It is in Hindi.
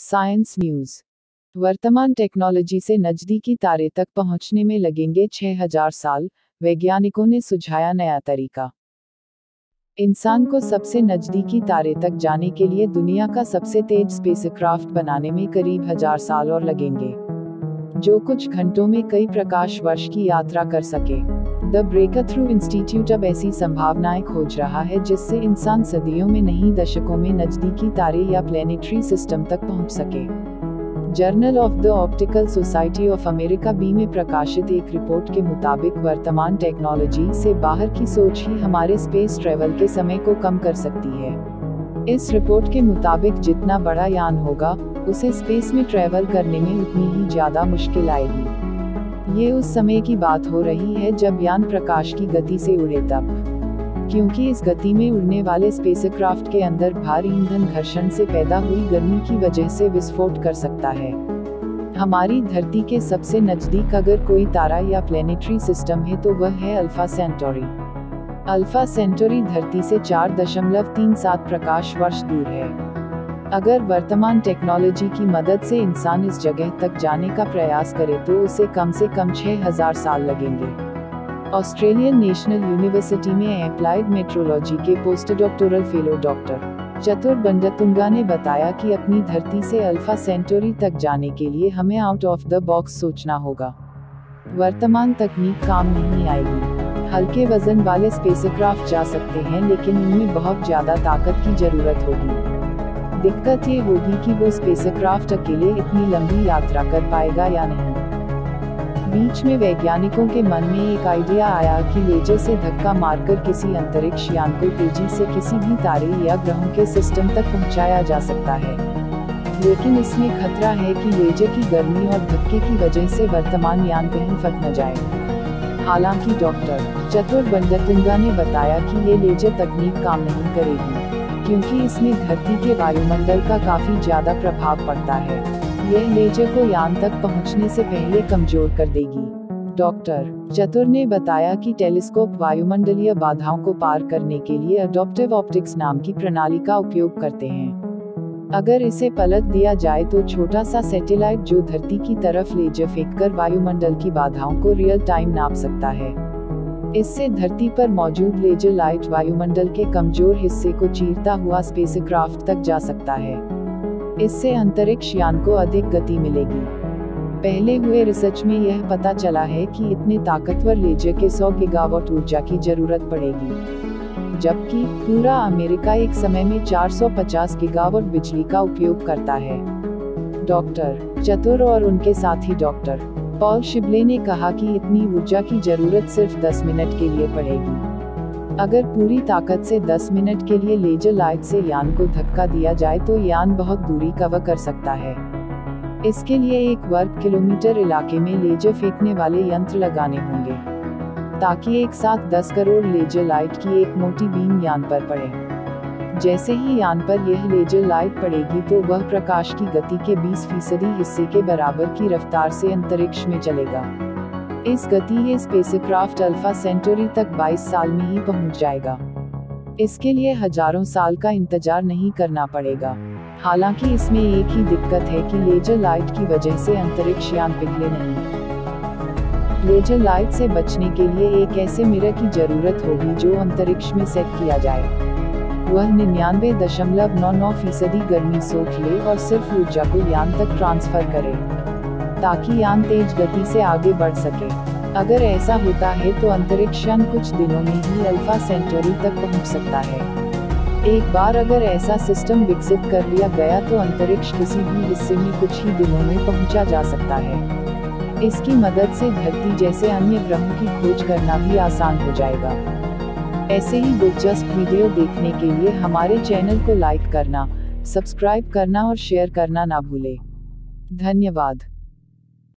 Science news. वर्तमान टेक्नोलॉजी से नजदीकी तारे तक पहुंचने में लगेंगे 6000 साल, वैज्ञानिकों ने सुझाया नया तरीका। इंसान को सबसे नजदीकी तारे तक जाने के लिए दुनिया का सबसे तेज स्पेसक्राफ्ट बनाने में करीब 1000 साल और लगेंगे, जो कुछ घंटों में कई प्रकाश वर्ष की यात्रा कर सके। द ब्रेकथ्रू इंस्टीट्यूट अब ऐसी संभावनाएं खोज रहा है जिससे इंसान सदियों में नहीं दशकों में नजदीकी तारे या प्लेनेटरी सिस्टम तक पहुंच सके। Journal of the Optical Society of America B में प्रकाशित एक रिपोर्ट के मुताबिक वर्तमान टेक्नोलॉजी से बाहर की सोच ही हमारे स्पेस ट्रेवल के समय को कम कर सकती है। इस रिपोर्ट के मुताबिक जितना बड़ा यान होगा, उसे स्पेस में ट्रेवल करने में उतनी ही ज्यादा मुश्किल आएगी। ये उस समय की बात हो रही है जब यान प्रकाश की गति से उड़े तब, क्योंकि इस गति में उड़ने वाले स्पेसक्राफ्ट के अंदर भारी ईंधन घर्षण से पैदा हुई गर्मी की वजह से विस्फोट कर सकता है। हमारी धरती के सबसे नजदीक अगर कोई तारा या प्लेनेटरी सिस्टम है तो वह है अल्फा सेंटोरी। अल्फा सेंटोरी धरती से 4.37 प्रकाश वर्ष दूर है। अगर वर्तमान टेक्नोलॉजी की मदद से इंसान इस जगह तक जाने का प्रयास करे तो उसे कम से कम 6000 साल लगेंगे। ऑस्ट्रेलियन नेशनल यूनिवर्सिटी में अप्लाइड मेट्रोलॉजी के पोस्ट डॉक्टोरल फेलो डॉक्टर चतुर बंडतुंगा ने बताया कि अपनी धरती से अल्फा सेंटोरी तक जाने के लिए हमें आउट ऑफ द बॉक्स सोचना होगा। वर्तमान तकनीक काम नहीं आएगी। हल्के वजन वाले स्पेसक्राफ्ट जा सकते हैं, लेकिन उनमें बहुत ज्यादा ताकत की जरूरत होगी। दिक्कत ये होगी कि वो स्पेसक्राफ्ट अकेले इतनी लंबी यात्रा कर पाएगा या नहीं। बीच में वैज्ञानिकों के मन में एक आइडिया आया कि लेजर से धक्का मारकर किसी अंतरिक्ष यान को तेजी से किसी भी तारे या ग्रहों के सिस्टम तक पहुंचाया जा सकता है, लेकिन इसमें खतरा है कि लेजर की गर्मी और धक्के की वजह से वर्तमान यान कहीं फट न जाए। हालांकि डॉक्टर चतुर बंडतुंगा ने बताया कि ये लेजर तकनीक काम नहीं करेगी, क्योंकि इसमें धरती के वायुमंडल का काफी ज्यादा प्रभाव पड़ता है। यह लेजर को यान तक पहुंचने से पहले कमजोर कर देगी। डॉक्टर चतुर ने बताया कि टेलीस्कोप वायुमंडलीय बाधाओं को पार करने के लिए अडॉप्टिव ऑप्टिक्स नाम की प्रणाली का उपयोग करते हैं। अगर इसे पलट दिया जाए तो छोटा सा सैटेलाइट जो धरती की तरफ लेजर फेंककर वायुमंडल की बाधाओं को रियल टाइम नाप सकता है। इससे धरती पर मौजूद लेजर लाइट वायुमंडल के कमजोर हिस्से को चीरता हुआ स्पेसक्राफ्ट तक जा सकता है। इससे अंतरिक्ष यान को अधिक गति मिलेगी। पहले हुए रिसर्च में यह पता चला है कि इतने ताकतवर लेजर के 100 गीगावाट ऊर्जा की जरूरत पड़ेगी, जबकि पूरा अमेरिका एक समय में 450 गीगावाट बिजली का उपयोग करता है। डॉक्टर चतुर और उनके साथी डॉक्टर पॉल शिबले ने कहा कि इतनी ऊर्जा की जरूरत सिर्फ 10 मिनट के लिए पड़ेगी। अगर पूरी ताकत से 10 मिनट के लिए लेजर लाइट से यान को धक्का दिया जाए तो यान बहुत दूरी कवर कर सकता है। इसके लिए 1 वर्ग किलोमीटर इलाके में लेजर फेंकने वाले यंत्र लगाने होंगे, ताकि एक साथ 10 करोड़ लेजर लाइट की एक मोटी बीम यान पर पड़े। जैसे ही यान पर यह लेजर लाइट पड़ेगी तो वह प्रकाश की गति के 20% हिस्से के बराबर की रफ्तार से अंतरिक्ष में चलेगा। इस गति ये स्पेसक्राफ्ट अल्फा सेंटोरी तक 22 साल में ही पहुंच जाएगा। इसके लिए हजारों साल का इंतजार नहीं करना पड़ेगा। हालांकि इसमें एक ही दिक्कत है कि लेजर लाइट की वजह से अंतरिक्ष यान पिघले नहीं। लेजर लाइट से बचने के लिए एक ऐसे मिरर की जरूरत होगी जो अंतरिक्ष में सेट किया जाए। वह 99.99% गर्मी सोख ले और सिर्फ ऊर्जा को यान तक ट्रांसफर करे, ताकि यान तेज गति से आगे बढ़ सके। अगर ऐसा होता है तो अंतरिक्ष यान कुछ दिनों में ही अल्फा सेंटोरी तक पहुंच सकता है। एक बार अगर ऐसा सिस्टम विकसित कर लिया गया तो अंतरिक्ष किसी भी हिस्से में कुछ ही दिनों में पहुंचा जा सकता है। इसकी मदद से धरती जैसे अन्य ग्रहों की खोज करना भी आसान हो जाएगा। ऐसे ही दिलचस्प वीडियो देखने के लिए हमारे चैनल को लाइक करना, सब्सक्राइब करना और शेयर करना ना भूलें। धन्यवाद।